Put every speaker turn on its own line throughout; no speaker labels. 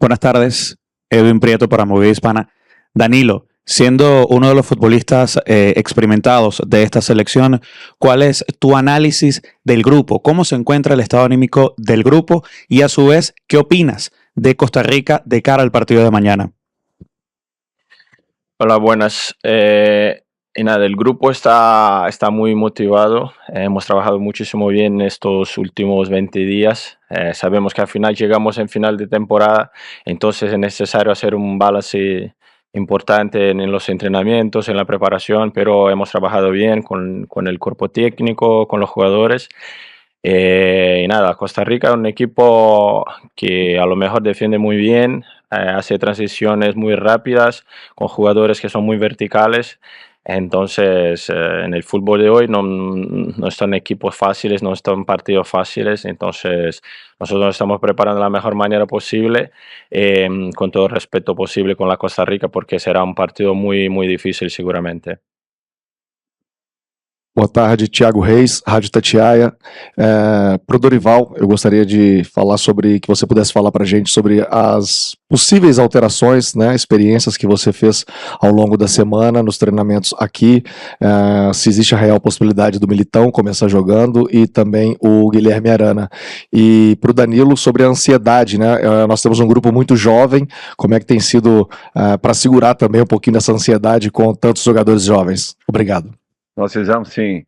Buenas tardes, Edwin Prieto para Movida Hispana. Danilo, siendo uno de los futbolistas experimentados de esta selección, ¿cuál es tu análisis del grupo? ¿Cómo se encuentra el estado anímico del grupo? Y a su vez, ¿qué opinas de Costa Rica de cara al partido de mañana?
Hola, buenas. Y nada, el grupo está muy motivado. Hemos trabajado muchísimo bien estos últimos 20 días. Sabemos que al final llegamos en final de temporada, entonces es necesario hacer un balance importante en los entrenamientos, en la preparación, pero hemos trabajado bien con el cuerpo técnico, con los jugadores. Y nada, Costa Rica es un equipo que a lo mejor defiende muy bien, hace transiciones muy rápidas, con jugadores que son muy verticales. Entonces, en el fútbol de hoy no están equipos fáciles, no están partidos fáciles. Entonces, nosotros nos estamos preparando de la mejor manera posible, con todo el respeto posible con la Costa Rica, porque será un partido muy, muy difícil seguramente.
Boa tarde, Thiago Reis, Rádio Itatiaia. Para o Dorival, eu gostaria de falar sobre, que você pudesse falar para a gente sobre as possíveis alterações, né, experiências que você fez ao longo da semana nos treinamentos aqui, se existe a real possibilidade do Militão começar jogando e também o Guilherme Arana. E para o Danilo, sobre a ansiedade, né, nós temos um grupo muito jovem, como é que tem sido para segurar também um pouquinho dessa ansiedade com tantos jogadores jovens? Obrigado.
Nós fizemos, sim,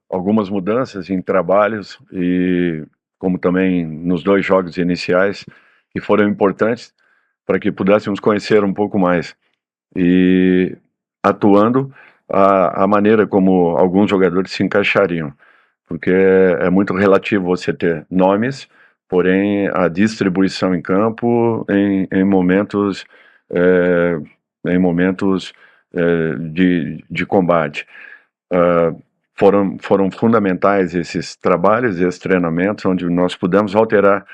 algumas mudanças em trabalhos e como também nos 2 jogos iniciais, que foram importantes para que pudéssemos conhecer um pouco mais. E atuando a maneira como alguns jogadores se encaixariam, porque é muito relativo você ter nomes, porém a distribuição em campo em momentos de combate. Foram fundamentais esses trabalhos, esses treinamentos, onde nós pudemos alterar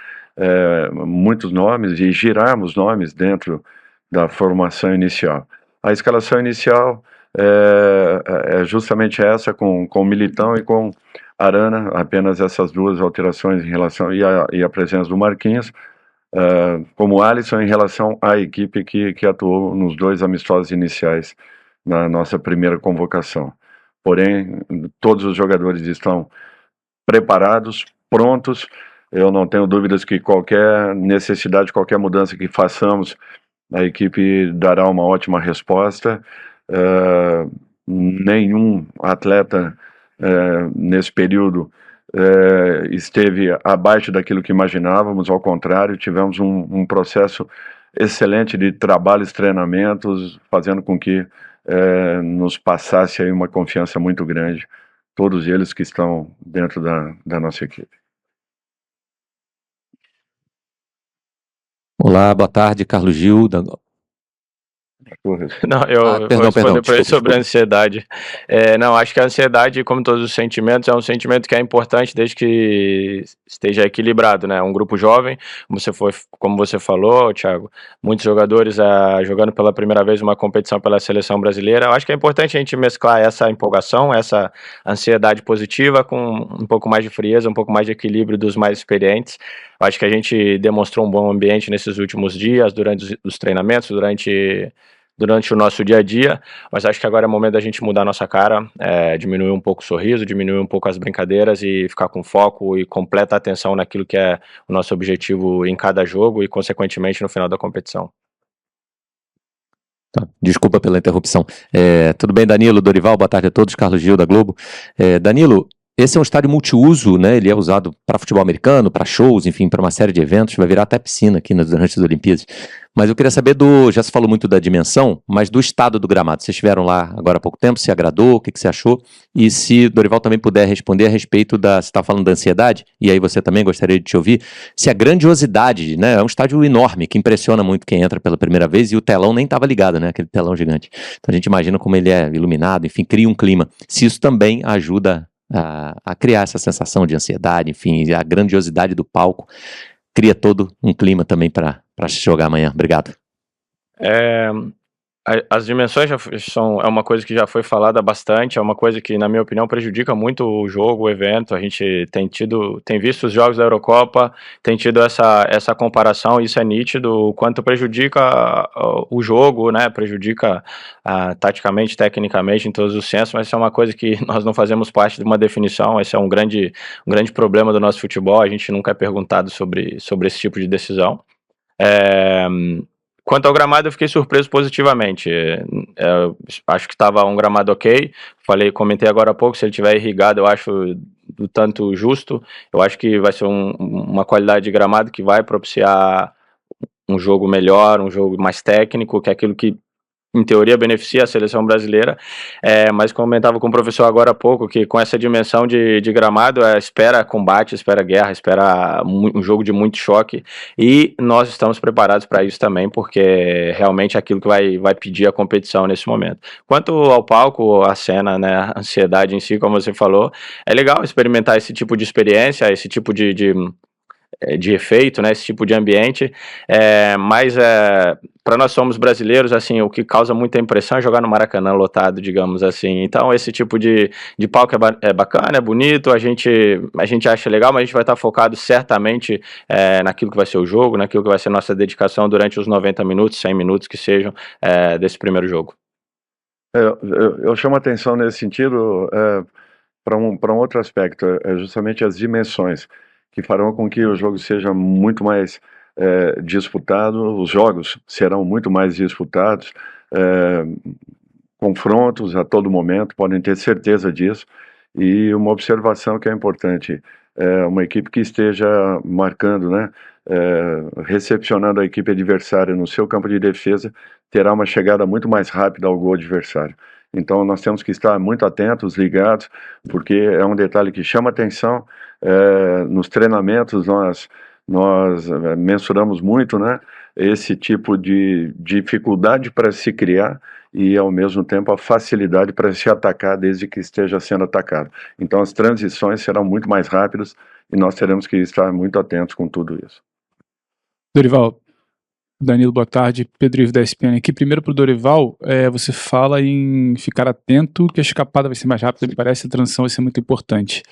muitos nomes e girarmos nomes dentro da formação inicial. A escalação inicial é justamente essa, com o Militão e com Arana, apenas essas 2 alterações em relação e a presença do Marquinhos, como Alisson, em relação à equipe que atuou nos 2 amistosos iniciais na nossa primeira convocação. Porém, todos os jogadores estão preparados, prontos. Eu não tenho dúvidas que qualquer necessidade, qualquer mudança que façamos, a equipe dará uma ótima resposta. Nenhum atleta nesse período esteve abaixo daquilo que imaginávamos, ao contrário, tivemos um processo excelente de trabalhos, treinamentos, fazendo com que nos passasse aí uma confiança muito grande, todos eles que estão dentro da nossa equipe.
Olá, boa tarde, Carlos Gil.
Não, eu vou responder para ele sobre a ansiedade. Não, acho que a ansiedade, como todos os sentimentos, é um sentimento que é importante desde que esteja equilibrado, né? Um grupo jovem, como você falou, Thiago, muitos jogadores jogando pela primeira vez uma competição pela seleção brasileira. Eu acho que é importante a gente mesclar essa empolgação, essa ansiedade positiva com um pouco mais de frieza, um pouco mais de equilíbrio dos mais experientes. Eu acho que a gente demonstrou um bom ambiente nesses últimos dias, durante os treinamentos, durante o nosso dia a dia, mas acho que agora é o momento da gente mudar a nossa cara, diminuir um pouco o sorriso, diminuir um pouco as brincadeiras e ficar com foco e completa atenção naquilo que é o nosso objetivo em cada jogo e, consequentemente, no final da competição.
Tá, desculpa pela interrupção. Tudo bem, Danilo, Dorival, boa tarde a todos, Carlos Gil da Globo. Danilo, esse é um estádio multiuso, né? Ele é usado para futebol americano, para shows, enfim, para uma série de eventos, vai virar até piscina aqui durante as Olimpíadas. Mas eu queria saber já se falou muito da dimensão, mas do estado do gramado. Vocês estiveram lá agora há pouco tempo, se agradou, o que você achou? E se Dorival também puder responder a respeito você está falando da ansiedade, e aí você também gostaria de te ouvir, se a grandiosidade, né? É um estádio enorme, que impressiona muito quem entra pela primeira vez, e o telão nem estava ligado, né? Aquele telão gigante. Então a gente imagina como ele é iluminado, enfim, cria um clima. Se isso também ajuda a criar essa sensação de ansiedade, enfim, a grandiosidade do palco cria todo um clima também para se jogar amanhã. Obrigado.
As dimensões é uma coisa que já foi falada bastante, é uma coisa que, na minha opinião, prejudica muito o jogo, o evento. A gente tem visto os jogos da Eurocopa, tem tido essa comparação, isso é nítido, o quanto prejudica o jogo, né? Prejudica taticamente, tecnicamente, em todos os sensos, mas isso é uma coisa que nós não fazemos parte de uma definição. Esse é um grande problema do nosso futebol, a gente nunca é perguntado sobre esse tipo de decisão. Quanto ao gramado, eu fiquei surpreso positivamente. Acho que estava um gramado ok. Comentei agora há pouco, se ele tiver irrigado, eu acho do tanto justo. Eu acho que vai ser uma qualidade de gramado que vai propiciar um jogo melhor, um jogo mais técnico, que é aquilo que em teoria beneficia a seleção brasileira, mas comentava com o professor agora há pouco que com essa dimensão de gramado, espera combate, espera guerra, espera um jogo de muito choque, e nós estamos preparados para isso também, porque realmente é aquilo que vai pedir a competição nesse momento. Quanto ao palco, a cena, né, a ansiedade em si, como você falou, é legal experimentar esse tipo de experiência, esse tipo de efeito, né, esse tipo de ambiente, mas para nós somos brasileiros, assim, o que causa muita impressão é jogar no Maracanã lotado, digamos assim. Então esse tipo de palco é bacana, é bonito, a gente acha legal, mas a gente vai estar focado certamente naquilo que vai ser o jogo, naquilo que vai ser nossa dedicação durante os 90 minutos, 100 minutos que sejam desse primeiro jogo.
Eu chamo a atenção nesse sentido para um outro aspecto, justamente as dimensões, que farão com que o jogo seja muito mais disputado, os jogos serão muito mais disputados, confrontos a todo momento, podem ter certeza disso, e uma observação que é importante, uma equipe que esteja marcando, né, recepcionando a equipe adversária no seu campo de defesa, terá uma chegada muito mais rápida ao gol adversário. Então nós temos que estar muito atentos, ligados, porque é um detalhe que chama atenção. Nos treinamentos nós mensuramos muito, né, esse tipo de dificuldade para se criar e ao mesmo tempo a facilidade para se atacar desde que esteja sendo atacado. Então as transições serão muito mais rápidas e nós teremos que estar muito atentos com tudo isso.
Dorival, Danilo, boa tarde. Pedro Ivo da ESPN aqui. Primeiro para o Dorival, você fala em ficar atento que a escapada vai ser mais rápida, me parece, a transição vai ser muito importante.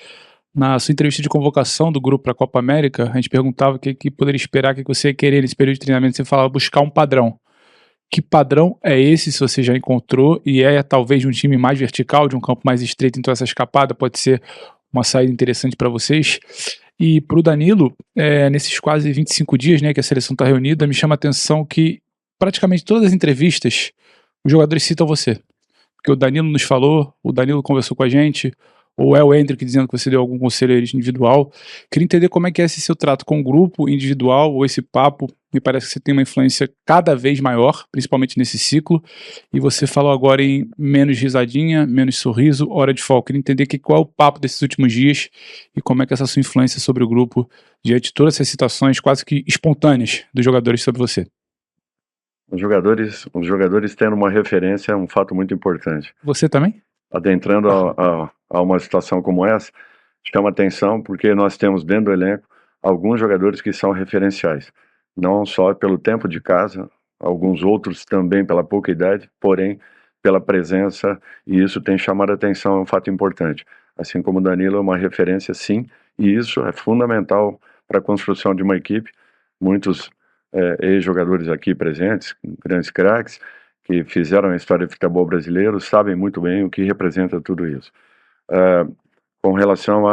Na sua entrevista de convocação do grupo para a Copa América, a gente perguntava o que poderia esperar, o que você ia querer nesse período de treinamento, você falava buscar um padrão. Que padrão é esse, se você já encontrou, e talvez de um time mais vertical, de um campo mais estreito, então essa escapada pode ser uma saída interessante para vocês? E para o Danilo, nesses quase 25 dias, né, que a seleção está reunida, me chama a atenção que praticamente todas as entrevistas, os jogadores citam você. Porque o Danilo nos falou, o Danilo conversou com a gente, ou é o Hendrick dizendo que você deu algum conselho individual. Queria entender como é que é esse seu trato com o grupo individual, ou esse papo. Me parece que você tem uma influência cada vez maior, principalmente nesse ciclo, e você falou agora em menos risadinha, menos sorriso, hora de foco. Queria entender qual é o papo desses últimos dias e como é que essa sua influência sobre o grupo, diante de todas essas situações quase que espontâneas dos jogadores sobre você.
Os jogadores tendo uma referência é um fato muito importante.
Você também?
Adentrando a uma situação como essa, chama atenção porque nós temos dentro do elenco alguns jogadores que são referenciais, não só pelo tempo de casa, alguns outros também pela pouca idade, porém pela presença, e isso tem chamado a atenção, é um fato importante. Assim como o Danilo é uma referência, sim, e isso é fundamental para a construção de uma equipe. Muitos ex-jogadores aqui presentes, grandes craques, que fizeram a história do futebol brasileiro, sabem muito bem o que representa tudo isso. Com relação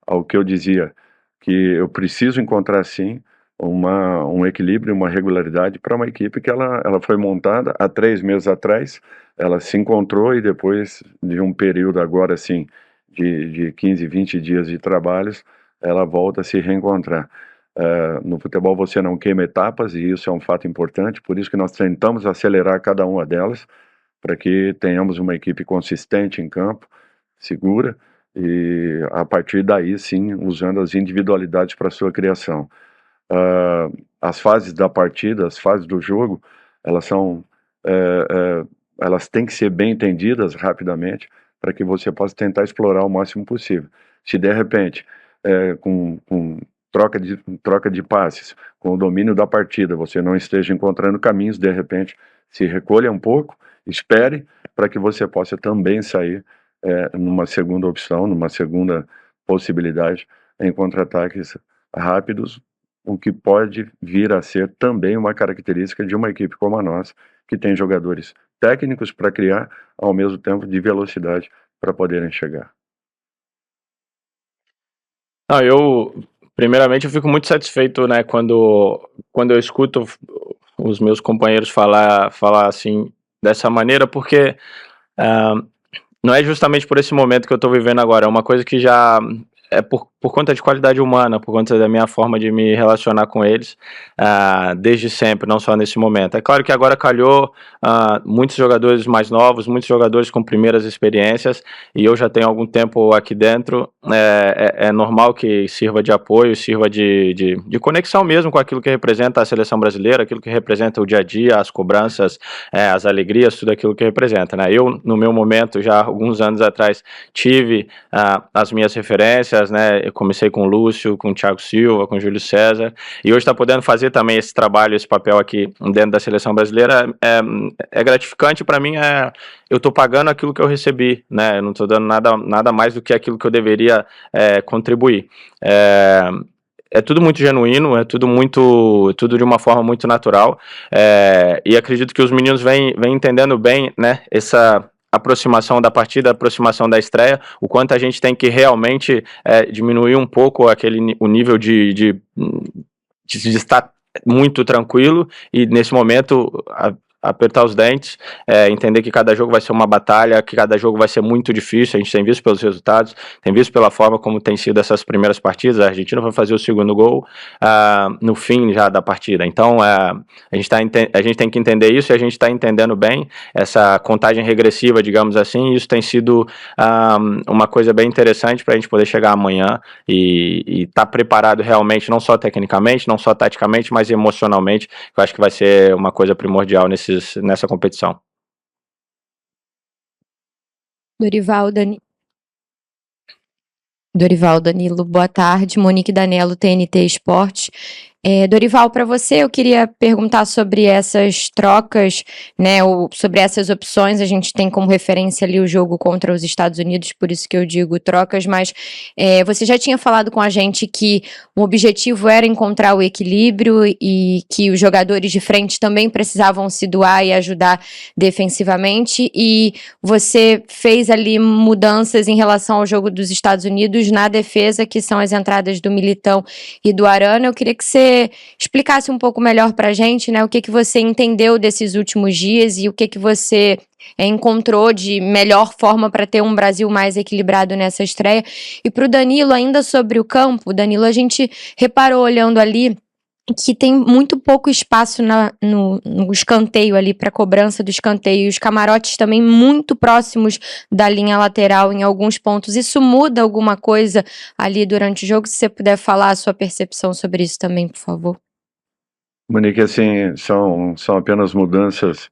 ao que eu dizia, que eu preciso encontrar, sim, um equilíbrio, uma regularidade para uma equipe que ela foi montada há 3 meses atrás, ela se encontrou e depois de um período agora, assim, de 15, 20 dias de trabalhos, ela volta a se reencontrar. No futebol você não queima etapas e isso é um fato importante, por isso que nós tentamos acelerar cada uma delas, para que tenhamos uma equipe consistente em campo, segura, e a partir daí sim, usando as individualidades para sua criação. As fases da partida, as fases do jogo, elas têm que ser bem entendidas rapidamente, para que você possa tentar explorar o máximo possível. Se de repente, com troca de passes, com o domínio da partida, você não esteja encontrando caminhos, de repente se recolha um pouco, espere, para que você possa também sair numa segunda opção, numa segunda possibilidade em contra-ataques rápidos, o que pode vir a ser também uma característica de uma equipe como a nossa, que tem jogadores técnicos para criar, ao mesmo tempo de velocidade para poderem chegar.
Primeiramente, eu fico muito satisfeito, né, quando eu escuto os meus companheiros falar assim, dessa maneira, porque não é justamente por esse momento que eu estou vivendo agora, é uma coisa que já é por conta de qualidade humana, por conta da minha forma de me relacionar com eles, desde sempre, não só nesse momento. É claro que agora calhou muitos jogadores mais novos, muitos jogadores com primeiras experiências, e eu já tenho algum tempo aqui dentro, é normal que sirva de apoio, sirva de conexão mesmo com aquilo que representa a seleção brasileira, aquilo que representa o dia a dia, as cobranças, as alegrias, tudo aquilo que representa, né? Eu, no meu momento, já alguns anos atrás, tive as minhas referências, né? Eu comecei com o Lúcio, com o Thiago Silva, com o Júlio César, e hoje está podendo fazer também esse trabalho, esse papel aqui dentro da seleção brasileira, é gratificante para mim, eu estou pagando aquilo que eu recebi, né? Eu não estou dando nada mais do que aquilo que eu deveria contribuir. É tudo muito genuíno, é tudo de uma forma muito natural, e acredito que os meninos vêm entendendo bem, né, essa aproximação da partida, aproximação da estreia, o quanto a gente tem que realmente diminuir um pouco o nível de estar muito tranquilo, e nesse momento apertar os dentes, entender que cada jogo vai ser uma batalha, que cada jogo vai ser muito difícil. A gente tem visto pelos resultados, tem visto pela forma como tem sido essas primeiras partidas. A Argentina vai fazer o segundo gol no fim já da partida, então a gente tem que entender isso, e a gente está entendendo bem essa contagem regressiva, digamos assim, e isso tem sido uma coisa bem interessante para a gente poder chegar amanhã e estar preparado realmente, não só tecnicamente, não só taticamente, mas emocionalmente, que eu acho que vai ser uma coisa primordial nessa competição.
Dorival, Danilo, boa tarde. Monique Danello, TNT Esportes. Dorival, para você, eu queria perguntar sobre essas trocas, né, sobre essas opções. A gente tem como referência ali o jogo contra os Estados Unidos, por isso que eu digo trocas, mas você já tinha falado com a gente que o objetivo era encontrar o equilíbrio e que os jogadores de frente também precisavam se doar e ajudar defensivamente, e você fez ali mudanças em relação ao jogo dos Estados Unidos na defesa, que são as entradas do Militão e do Arana. Eu queria que você explicasse um pouco melhor pra gente, né, o que você entendeu desses últimos dias e o que você encontrou de melhor forma para ter um Brasil mais equilibrado nessa estreia. E pro Danilo, ainda sobre o campo, Danilo, a gente reparou olhando ali que tem muito pouco espaço no escanteio ali, para cobrança do escanteio, e os camarotes também muito próximos da linha lateral em alguns pontos. Isso muda alguma coisa ali durante o jogo? Se você puder falar a sua percepção sobre isso também, por favor.
Monique, assim, são apenas mudanças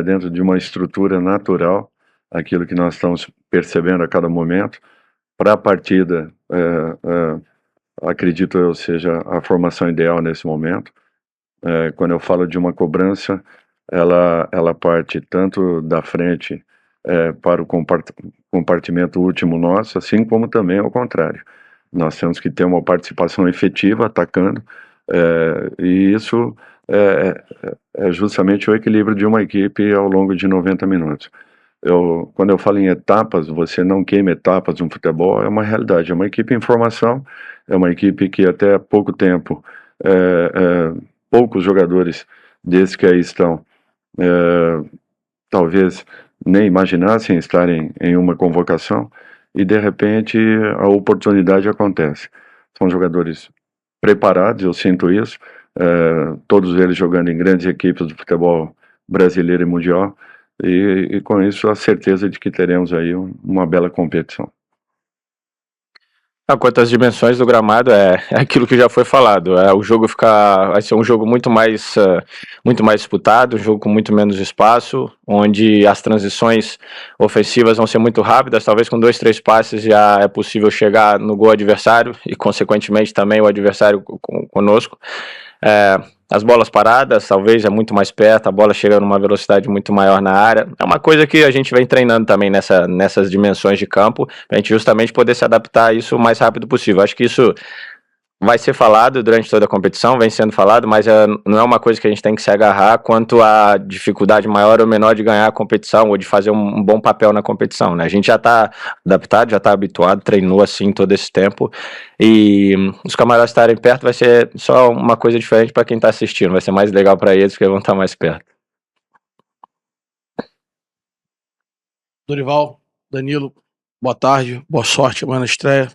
dentro de uma estrutura natural, aquilo que nós estamos percebendo a cada momento. Para a partida, acredito eu seja a formação ideal nesse momento. Quando eu falo de uma cobrança, ela parte tanto da frente para o compartimento último nosso, assim como também ao contrário. Nós temos que ter uma participação efetiva atacando, e isso é justamente o equilíbrio de uma equipe ao longo de 90 minutos. Quando eu falo em etapas, você não queima etapas no futebol, é uma realidade. É uma equipe em formação, é uma equipe que até há pouco tempo, poucos jogadores desses que aí estão, talvez nem imaginassem estarem em uma convocação, e de repente a oportunidade acontece. São jogadores preparados, eu sinto isso, todos eles jogando em grandes equipes do futebol brasileiro e mundial, e com isso a certeza de que teremos aí uma bela competição.
Quanto às dimensões do gramado, é aquilo que já foi falado. O jogo vai ser um jogo muito mais disputado, um jogo com muito menos espaço, onde as transições ofensivas vão ser muito rápidas. Talvez com 2, 3 passes já é possível chegar no gol adversário e, consequentemente, também o adversário conosco. as bolas paradas, talvez é muito mais perto, a bola chega numa velocidade muito maior na área. É uma coisa que a gente vem treinando também nessas dimensões de campo, pra gente justamente poder se adaptar a isso o mais rápido possível. Acho que isso vai ser falado durante toda a competição, vem sendo falado, mas não é uma coisa que a gente tem que se agarrar quanto à dificuldade maior ou menor de ganhar a competição ou de fazer um bom papel na competição, né? A gente já está adaptado, já está habituado, treinou assim todo esse tempo, e os camaradas estarem perto vai ser só uma coisa diferente para quem está assistindo, vai ser mais legal para eles porque vão estar mais perto.
Dorival, Danilo, boa tarde, boa sorte amanhã na estreia.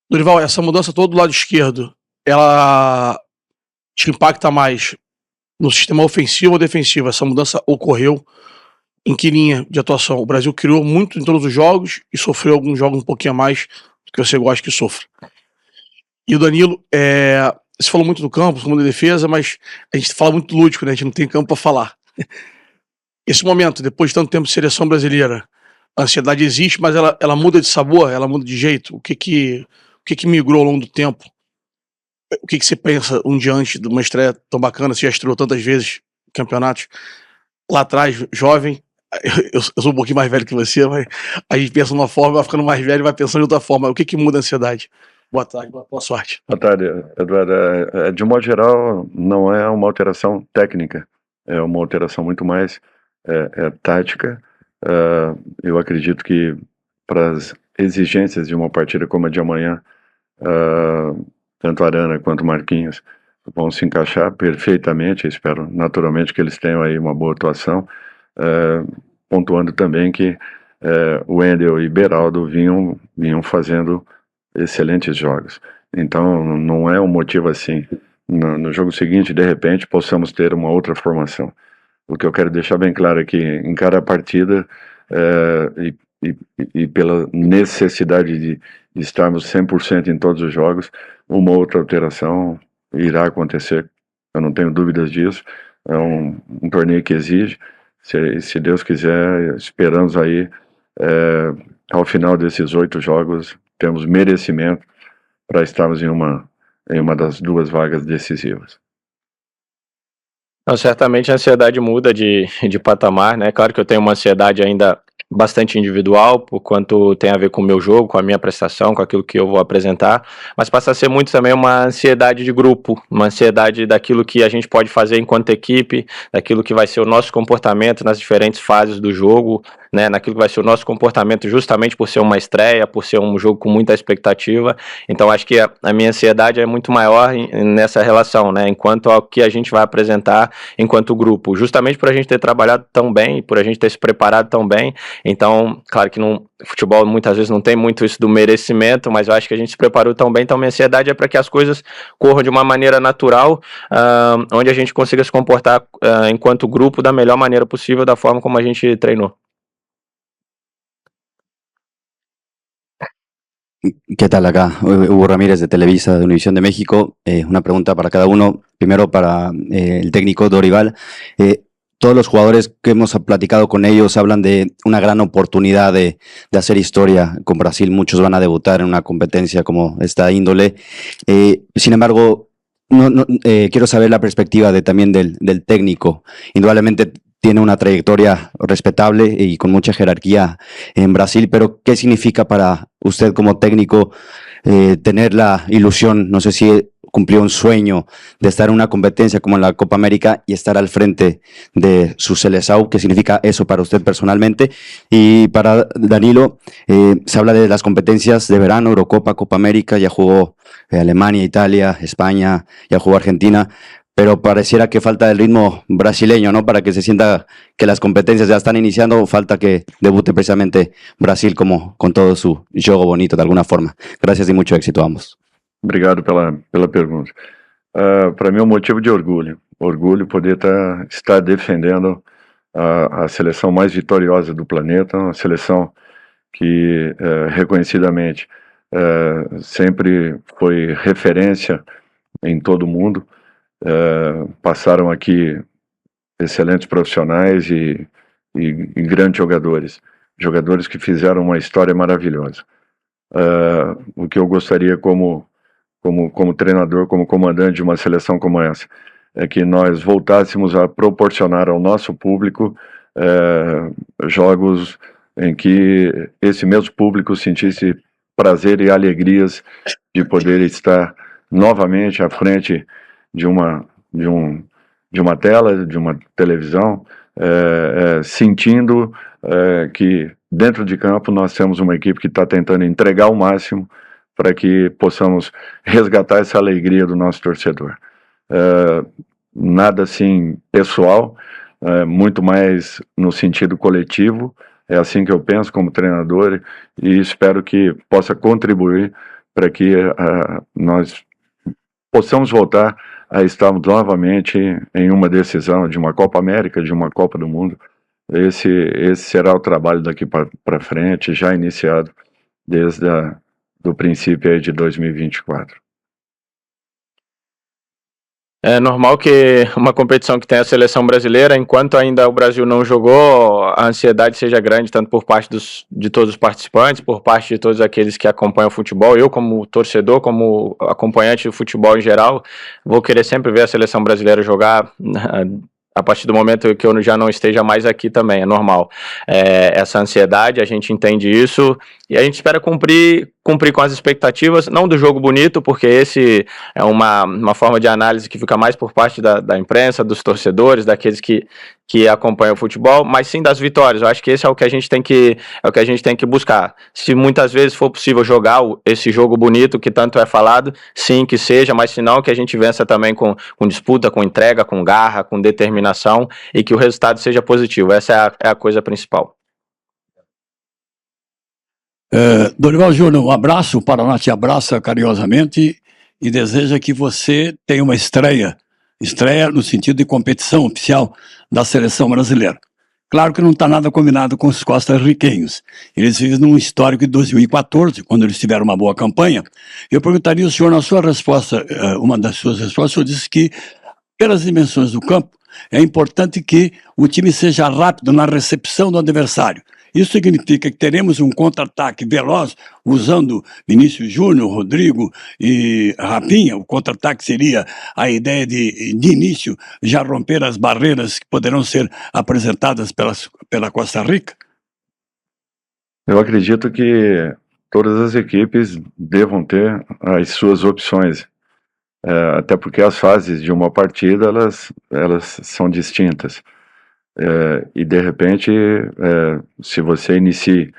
Dorival, essa mudança toda do lado esquerdo, ela te impacta mais no sistema ofensivo ou defensivo? Essa mudança ocorreu em que linha de atuação? O Brasil criou muito em todos os jogos e sofreu alguns jogos um pouquinho a mais do que você gosta que sofra. E o Danilo, você falou muito do campo, falou muito da defesa, mas a gente fala muito lúdico, né? A gente não tem campo para falar. Esse momento, depois de tanto tempo de seleção brasileira, a ansiedade existe, mas ela muda de sabor, ela muda de jeito. O que migrou ao longo do tempo? O que você pensa um dia antes de uma estreia tão bacana? Você já estreou tantas vezes campeonatos. Lá atrás, jovem, eu sou um pouquinho mais velho que você, mas a gente pensa de uma forma, vai ficando mais velho e vai pensando de outra forma. O que muda a ansiedade? Boa tarde, boa sorte.
Boa tarde, Eduardo. De um modo geral, não é uma alteração técnica, é uma alteração muito mais tática. Eu acredito que para as exigências de uma partida como a de amanhã, tanto Arana quanto Marquinhos vão se encaixar perfeitamente. Espero naturalmente que eles tenham aí uma boa atuação, pontuando também que o Wendel e Beraldo vinham fazendo excelentes jogos. Então não é um motivo assim no jogo seguinte de repente possamos ter uma outra formação. O que eu quero deixar bem claro é que em cada partida e pela necessidade de estarmos 100% em todos os jogos, uma outra alteração irá acontecer, eu não tenho dúvidas disso. É um torneio que exige, se Deus quiser, esperamos aí ao final desses 8 jogos temos merecimento para estarmos em uma das 2 vagas decisivas.
Não, certamente a ansiedade muda de patamar, né? Claro que eu tenho uma ansiedade ainda bastante individual, por quanto tem a ver com o meu jogo, com a minha prestação, com aquilo que eu vou apresentar, mas passa a ser muito também uma ansiedade de grupo, uma ansiedade daquilo que a gente pode fazer enquanto equipe, daquilo que vai ser o nosso comportamento nas diferentes fases do jogo, né, naquilo que vai ser o nosso comportamento justamente por ser uma estreia, por ser um jogo com muita expectativa. Então acho que a minha ansiedade é muito maior nessa relação, né, enquanto ao que a gente vai apresentar enquanto grupo, justamente por a gente ter trabalhado tão bem, por a gente ter se preparado tão bem. Então, claro que no futebol muitas vezes não tem muito isso do merecimento, mas eu acho que a gente se preparou tão bem, então minha ansiedade é para que as coisas corram de uma maneira natural, onde a gente consiga se comportar enquanto grupo da melhor maneira possível, da forma como a gente treinou.
¿Qué tal acá? Hugo Ramírez de Televisa, de Univisión de México. Una pregunta para cada uno. Primero para el técnico Dorival. Todos los jugadores que hemos platicado con ellos hablan de una gran oportunidad de hacer historia con Brasil. Muchos van a debutar en una competencia como esta índole. Sin embargo, quiero saber la perspectiva también del técnico. Indudablemente tiene una trayectoria respetable y con mucha jerarquía en Brasil, pero ¿qué significa para usted como técnico tener la ilusión, no sé si cumplió un sueño de estar en una competencia como en la Copa América y estar al frente de su Seleção? ¿Qué significa eso para usted personalmente? Y para Danilo, se habla de las competencias de verano, Eurocopa, Copa América, ya jugó Alemania, Italia, España, ya jugó Argentina, pero pareciera que falta el ritmo brasileño, ¿no? Para que se sienta que las competencias ya están iniciando, falta que debute precisamente Brasil como con todo su juego bonito de alguna forma. Gracias y mucho éxito a ambos.
Obrigado pela pergunta. Para mim é um motivo de orgulho poder estar defendendo a seleção mais vitoriosa do planeta, uma seleção que reconhecidamente sempre foi referência em todo o mundo. Passaram aqui excelentes profissionais e grandes jogadores que fizeram uma história maravilhosa. O que eu gostaria como como treinador, como comandante de uma seleção como essa, é que nós voltássemos a proporcionar ao nosso público jogos em que esse mesmo público sentisse prazer e alegrias de poder estar novamente à frente de uma tela, de uma televisão, sentindo que dentro de campo nós temos uma equipe que está tentando entregar o máximo para que possamos resgatar essa alegria do nosso torcedor. Nada assim pessoal, muito mais no sentido coletivo. É assim que eu penso como treinador e espero que possa contribuir para que nós possamos voltar a estarmos novamente em uma decisão de uma Copa América, de uma Copa do Mundo. Esse será o trabalho daqui para frente, já iniciado desde do princípio aí de 2024.
É normal que uma competição que tem a seleção brasileira, enquanto ainda o Brasil não jogou, a ansiedade seja grande, tanto por parte de todos os participantes, por parte de todos aqueles que acompanham o futebol. Eu, como torcedor, como acompanhante do futebol em geral, vou querer sempre ver a seleção brasileira jogar a partir do momento que eu já não esteja mais aqui também, é normal. Essa ansiedade, a gente entende isso e a gente espera cumprir com as expectativas, não do jogo bonito, porque esse é uma forma de análise que fica mais por parte da imprensa, dos torcedores, daqueles que acompanham o futebol, mas sim das vitórias. Eu acho que esse é o que a gente tem que buscar. Se muitas vezes for possível jogar esse jogo bonito que tanto é falado, sim, que seja, mas se não, que a gente vença também com disputa, com entrega, com garra, com determinação e que o resultado seja positivo. Essa é a coisa principal.
Dorival Júnior, um abraço, o Paraná te abraça carinhosamente e deseja que você tenha uma estreia no sentido de competição oficial da seleção brasileira. Claro que não está nada combinado com os costarriquenhos. Eles vivem num histórico de 2014, quando eles tiveram uma boa campanha. Eu perguntaria ao senhor, na sua resposta, uma das suas respostas, o senhor disse que, pelas dimensões do campo, é importante que o time seja rápido na recepção do adversário. Isso significa que teremos um contra-ataque veloz usando Vinícius Júnior, Rodrigo e Rapinha. O contra-ataque seria a ideia de início já romper as barreiras que poderão ser apresentadas pela Costa Rica?
Eu acredito que todas as equipes devam ter as suas opções, até porque as fases de uma partida elas são distintas. E de repente, se você inicie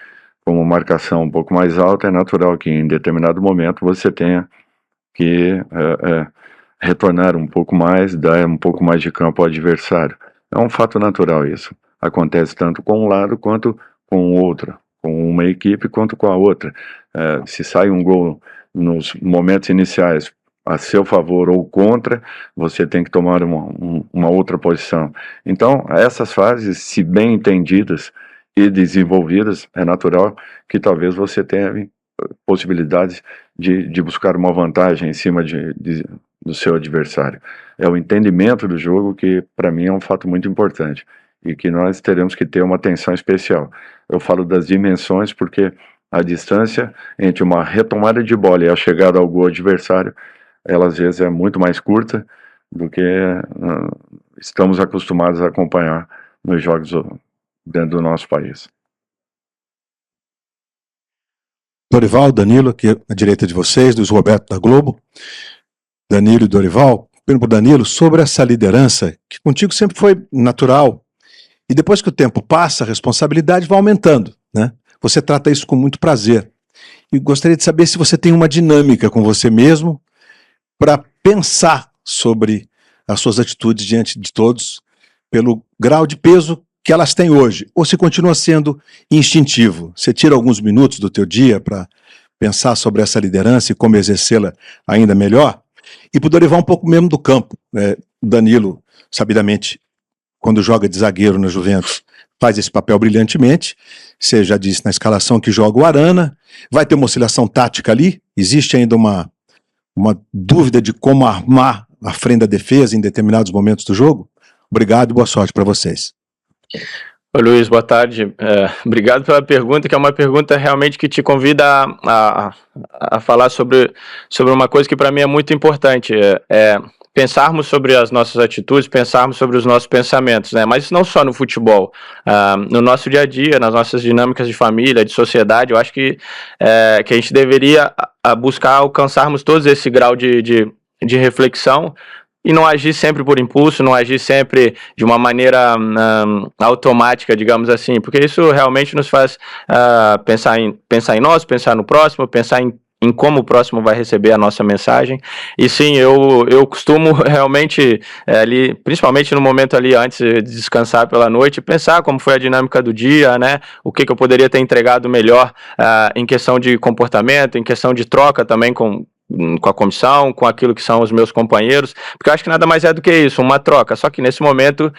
com uma marcação um pouco mais alta, é natural que em determinado momento você tenha que retornar um pouco mais, dar um pouco mais de campo ao adversário. É um fato natural isso. Acontece tanto com um lado quanto com o outro, com uma equipe quanto com a outra. Se sai um gol nos momentos iniciais a seu favor ou contra, você tem que tomar uma outra posição. Então, essas fases, se bem entendidas e desenvolvidas, é natural que talvez você tenha possibilidades de buscar uma vantagem em cima do seu adversário. É o entendimento do jogo que, para mim, é um fato muito importante e que nós teremos que ter uma atenção especial. Eu falo das dimensões porque a distância entre uma retomada de bola e a chegada ao gol adversário, ela às vezes é muito mais curta do que estamos acostumados a acompanhar nos jogos dentro do nosso país.
Dorival, Danilo, aqui à direita de vocês, Luiz Roberto da Globo. Danilo e Dorival, pergunto para o Danilo sobre essa liderança, que contigo sempre foi natural, e depois que o tempo passa, a responsabilidade vai aumentando, né? Você trata isso com muito prazer. E gostaria de saber se você tem uma dinâmica com você mesmo, para pensar sobre as suas atitudes diante de todos, pelo grau de peso que elas têm hoje, ou se continua sendo instintivo. Você tira alguns minutos do teu dia para pensar sobre essa liderança e como exercê-la ainda melhor? E para o Dorival um pouco mesmo do campo. Danilo, sabidamente, quando joga de zagueiro na Juventus, faz esse papel brilhantemente. Você já disse na escalação que joga o Arana, vai ter uma oscilação tática ali, existe ainda uma dúvida de como armar a frente da defesa em determinados momentos do jogo? Obrigado e boa sorte para vocês.
Oi, Luiz, boa tarde. Obrigado pela pergunta, que é uma pergunta realmente que te convida a falar sobre uma coisa que para mim é muito importante, pensarmos sobre as nossas atitudes, pensarmos sobre os nossos pensamentos, né? Mas não só no futebol, no nosso dia a dia, nas nossas dinâmicas de família, de sociedade, eu acho que a gente deveria buscar alcançarmos todos esse grau de reflexão, e não agir sempre por impulso, não agir sempre de uma maneira automática, digamos assim, porque isso realmente nos faz pensar em nós, pensar no próximo, pensar em como o próximo vai receber a nossa mensagem. E sim, eu costumo realmente ali, principalmente no momento ali antes de descansar pela noite, pensar como foi a dinâmica do dia, né? O que eu poderia ter entregado melhor em questão de comportamento, em questão de troca também com a comissão, com aquilo que são os meus companheiros, porque eu acho que nada mais é do que isso, uma troca, só que nesse momento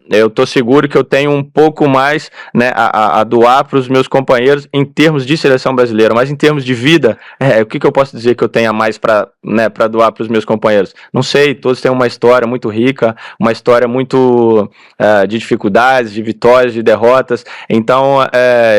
eu estou seguro que eu tenho um pouco mais, né, a doar para os meus companheiros em termos de seleção brasileira, mas em termos de vida, o que eu posso dizer que eu tenha mais para doar para os meus companheiros? Não sei, todos têm uma história muito rica, uma história muito de dificuldades, de vitórias, de derrotas, então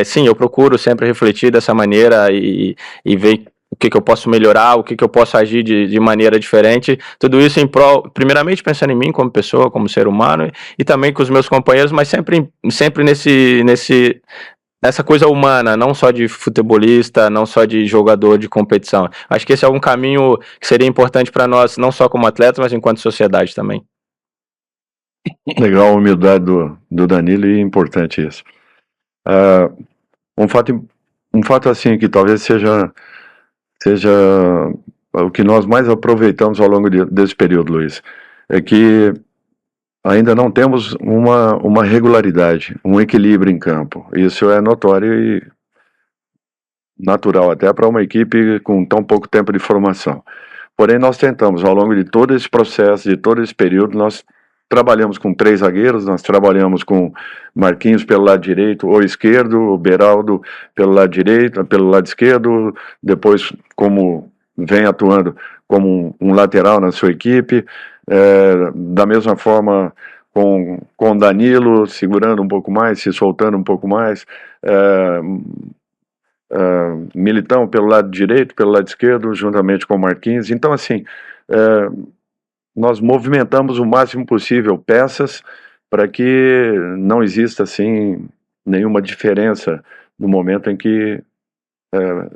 sim, eu procuro sempre refletir dessa maneira e ver o que eu posso melhorar, o que eu posso agir de maneira diferente, tudo isso em prol, primeiramente pensando em mim como pessoa, como ser humano, e também com os meus companheiros, mas sempre nessa coisa humana, não só de futebolista, não só de jogador de competição. Acho que esse é um caminho que seria importante para nós, não só como atletas, mas enquanto sociedade também.
Legal a humildade do Danilo, e importante isso. Um fato assim que talvez seja o que nós mais aproveitamos ao longo desse período, Luiz, é que ainda não temos uma regularidade, um equilíbrio em campo. Isso é notório e natural até para uma equipe com tão pouco tempo de formação. Porém, nós tentamos, ao longo de todo esse processo, de todo esse período, nós trabalhamos com 3 zagueiros, nós trabalhamos com Marquinhos pelo lado direito ou esquerdo, o Beraldo pelo lado direito, pelo lado esquerdo, depois como vem atuando como um lateral na sua equipe, da mesma forma com Danilo segurando um pouco mais, se soltando um pouco mais, Militão pelo lado direito, pelo lado esquerdo, juntamente com Marquinhos. Então, assim, nós movimentamos o máximo possível peças para que não exista assim nenhuma diferença no momento em que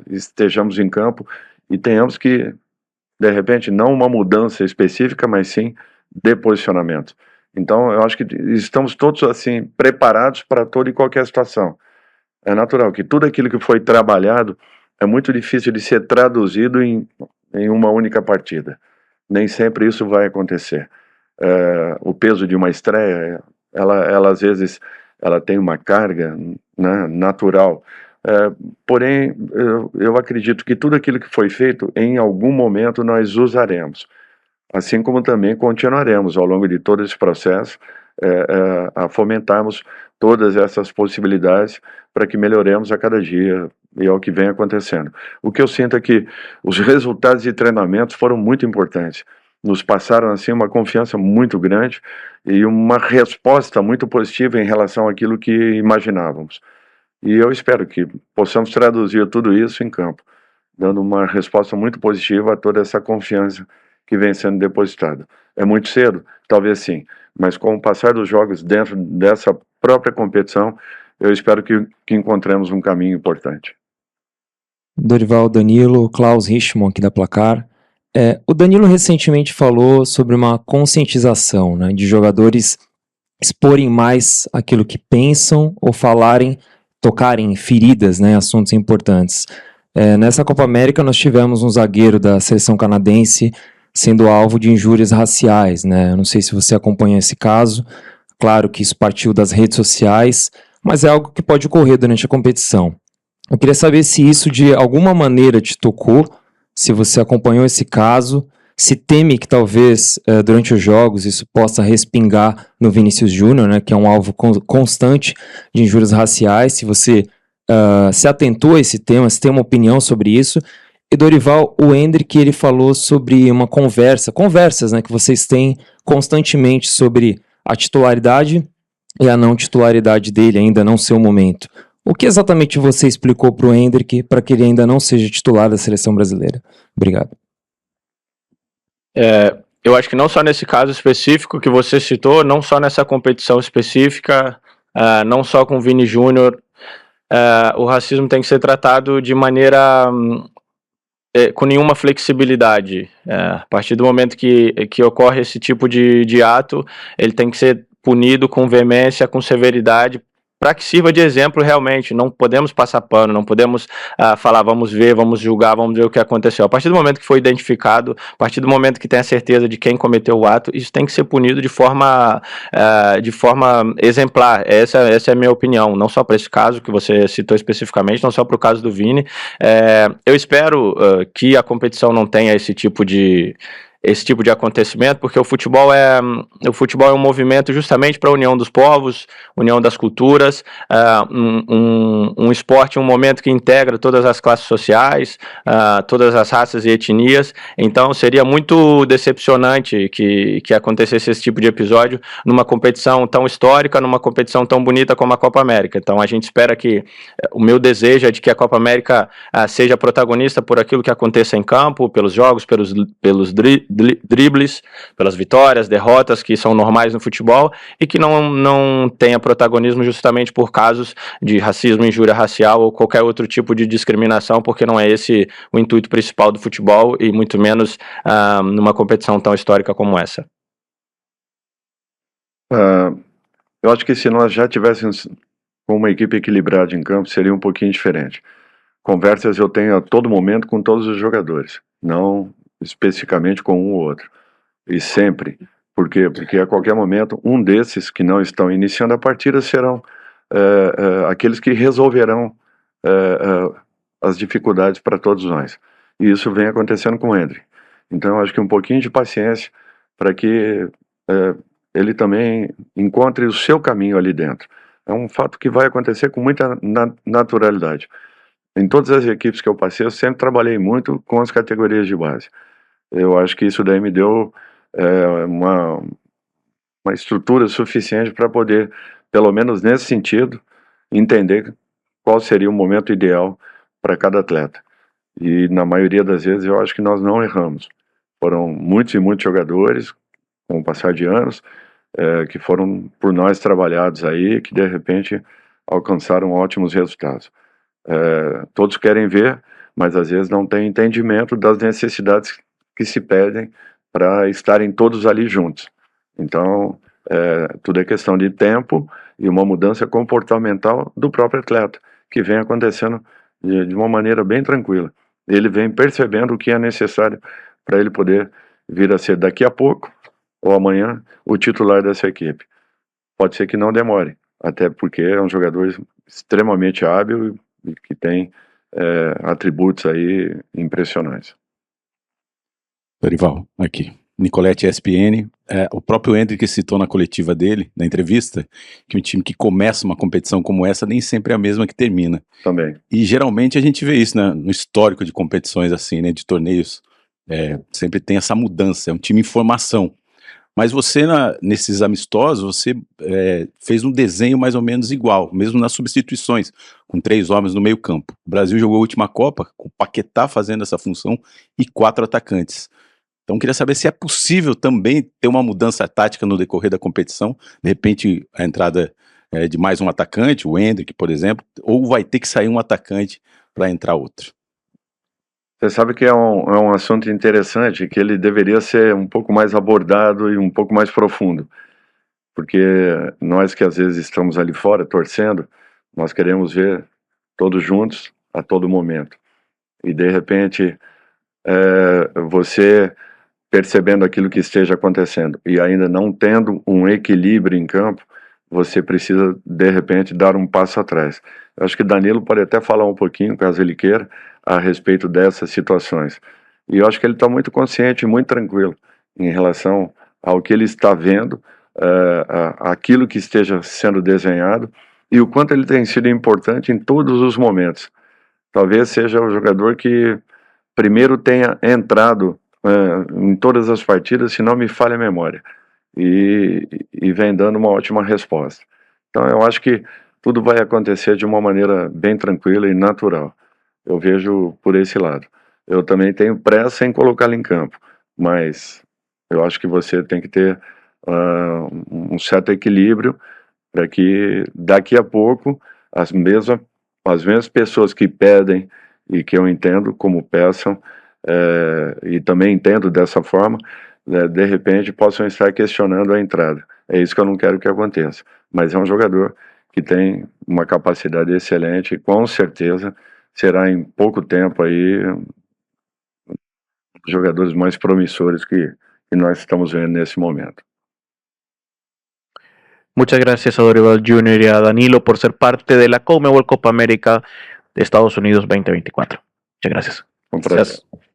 estejamos em campo e tenhamos que, de repente, não uma mudança específica, mas sim de posicionamento. Então, eu acho que estamos todos assim preparados para toda e qualquer situação. É natural que tudo aquilo que foi trabalhado é muito difícil de ser traduzido em uma única partida. Nem sempre isso vai acontecer. O peso de uma estreia, ela às vezes ela tem uma carga, né, natural. Porém, eu acredito que tudo aquilo que foi feito, em algum momento nós usaremos. Assim como também continuaremos ao longo de todo esse processo a fomentarmos todas essas possibilidades para que melhoremos a cada dia, e é o que vem acontecendo. O que eu sinto é que os resultados de treinamentos foram muito importantes, nos passaram assim uma confiança muito grande e uma resposta muito positiva em relação àquilo que imaginávamos. E eu espero que possamos traduzir tudo isso em campo, dando uma resposta muito positiva a toda essa confiança que vem sendo depositada. É muito cedo? Talvez sim, mas com o passar dos jogos dentro dessa própria competição, eu espero que encontremos um caminho importante.
Dorival, Danilo, Klaus Richmond aqui da Placar. O Danilo recentemente falou sobre uma conscientização, né, de jogadores exporem mais aquilo que pensam ou tocarem feridas, né, assuntos importantes. Nessa Copa América nós tivemos um zagueiro da seleção canadense sendo alvo de injúrias raciais, né? Eu não sei se você acompanha esse caso. Claro que isso partiu das redes sociais, mas é algo que pode ocorrer durante a competição. Eu queria saber se isso de alguma maneira te tocou, se você acompanhou esse caso, se teme que talvez durante os jogos isso possa respingar no Vinícius Júnior, né, que é um alvo constante de injúrias raciais, se você se atentou a esse tema, se tem uma opinião sobre isso. E Dorival, o Endrick, ele falou sobre uma conversas, né, que vocês têm constantemente sobre a titularidade e a não titularidade dele, ainda não seu momento. O que exatamente você explicou para o Endrick para que ele ainda não seja titular da seleção brasileira? Obrigado.
Eu acho que não só nesse caso específico que você citou, não só nessa competição específica, não só com o Vini Júnior, o racismo tem que ser tratado de maneira com nenhuma flexibilidade. A partir do momento que ocorre esse tipo de ato, ele tem que ser punido com veemência, com severidade, para que sirva de exemplo realmente. Não podemos passar pano, não podemos falar, vamos ver, vamos julgar, vamos ver o que aconteceu. A partir do momento que foi identificado, a partir do momento que tem a certeza de quem cometeu o ato, isso tem que ser punido de forma exemplar. Essa é a minha opinião, não só para esse caso que você citou especificamente, não só para o caso do Vini. Eu espero que a competição não tenha esse tipo de acontecimento, porque o futebol é um movimento justamente para a união dos povos, união das culturas, um esporte, um momento que integra todas as classes sociais, todas as raças e etnias. Então seria muito decepcionante que acontecesse esse tipo de episódio numa competição tão histórica, numa competição tão bonita como a Copa América. Então a gente espera que, o meu desejo é de que a Copa América seja protagonista por aquilo que aconteça em campo, pelos jogos, pelos dribles, pelas vitórias, derrotas que são normais no futebol, e que não tenha protagonismo justamente por casos de racismo, injúria racial ou qualquer outro tipo de discriminação, porque não é esse o intuito principal do futebol, e muito menos numa competição tão histórica como essa.
Eu acho que se nós já tivéssemos com uma equipe equilibrada em campo, seria um pouquinho diferente. Conversas eu tenho a todo momento com todos os jogadores, não especificamente com um ou outro. E sempre. Por quê? Porque a qualquer momento, um desses que não estão iniciando a partida serão aqueles que resolverão as dificuldades para todos nós. E isso vem acontecendo com o Endrick. Então, eu acho que um pouquinho de paciência para que ele também encontre o seu caminho ali dentro. É um fato que vai acontecer com muita naturalidade. Em todas as equipes que eu passei, eu sempre trabalhei muito com as categorias de base. Eu acho que isso daí me deu uma estrutura suficiente para poder, pelo menos nesse sentido, entender qual seria o momento ideal para cada atleta. E na maioria das vezes eu acho que nós não erramos. Foram muitos e muitos jogadores, com o passar de anos, que foram por nós trabalhados aí, que de repente alcançaram ótimos resultados. Todos querem ver, mas às vezes não tem entendimento das necessidades que se pedem para estarem todos ali juntos. Então, tudo é questão de tempo e uma mudança comportamental do próprio atleta, que vem acontecendo de uma maneira bem tranquila. Ele vem percebendo o que é necessário para ele poder vir a ser daqui a pouco ou amanhã o titular dessa equipe. Pode ser que não demore, até porque é um jogador extremamente hábil e que tem atributos aí impressionantes.
Dorival, aqui. Nicolete ESPN. O próprio Endrick citou na coletiva dele, na entrevista, que um time que começa uma competição como essa nem sempre é a mesma que termina.
Também.
E geralmente a gente vê isso, né, no histórico de competições assim, né, de torneios. Sempre tem essa mudança, é um time em formação. Mas você, nesses amistosos, você fez um desenho mais ou menos igual, mesmo nas substituições, com 3 homens no meio campo. O Brasil jogou a última Copa, com o Paquetá fazendo essa função e 4 atacantes. Então, queria saber se é possível também ter uma mudança tática no decorrer da competição, de repente a entrada de mais um atacante, o Endrick, por exemplo, ou vai ter que sair um atacante para entrar outro.
Você sabe que é um assunto interessante, que ele deveria ser um pouco mais abordado e um pouco mais profundo, porque nós que às vezes estamos ali fora torcendo, nós queremos ver todos juntos a todo momento, e de repente você percebendo aquilo que esteja acontecendo e ainda não tendo um equilíbrio em campo, você precisa de repente dar um passo atrás. Eu acho que Danilo pode até falar um pouquinho, caso ele queira, a respeito dessas situações. E eu acho que ele está muito consciente e muito tranquilo em relação ao que ele está vendo, aquilo que esteja sendo desenhado e o quanto ele tem sido importante em todos os momentos. Talvez seja o jogador que primeiro tenha entrado em todas as partidas, se não me falha a memória, e vem dando uma ótima resposta. Então eu acho que tudo vai acontecer de uma maneira bem tranquila e natural. Eu vejo por esse lado. Eu também tenho pressa em colocá-lo em campo, mas eu acho que você tem que ter um certo equilíbrio para que daqui a pouco as mesmas pessoas que pedem e que eu entendo como peçam, e também entendo dessa forma, de repente possam estar questionando a entrada. É isso que eu não quero que aconteça. Mas é um jogador que tem uma capacidade excelente e com certeza será em pouco tempo aí um dos jogadores mais promissores que nós estamos vendo nesse momento.
Muchas gracias a Dorival Jr. y a Danilo por ser parte de la CONMEBOL Copa América de Estados Unidos 2024. Muchas gracias.
Un placer.
Gracias.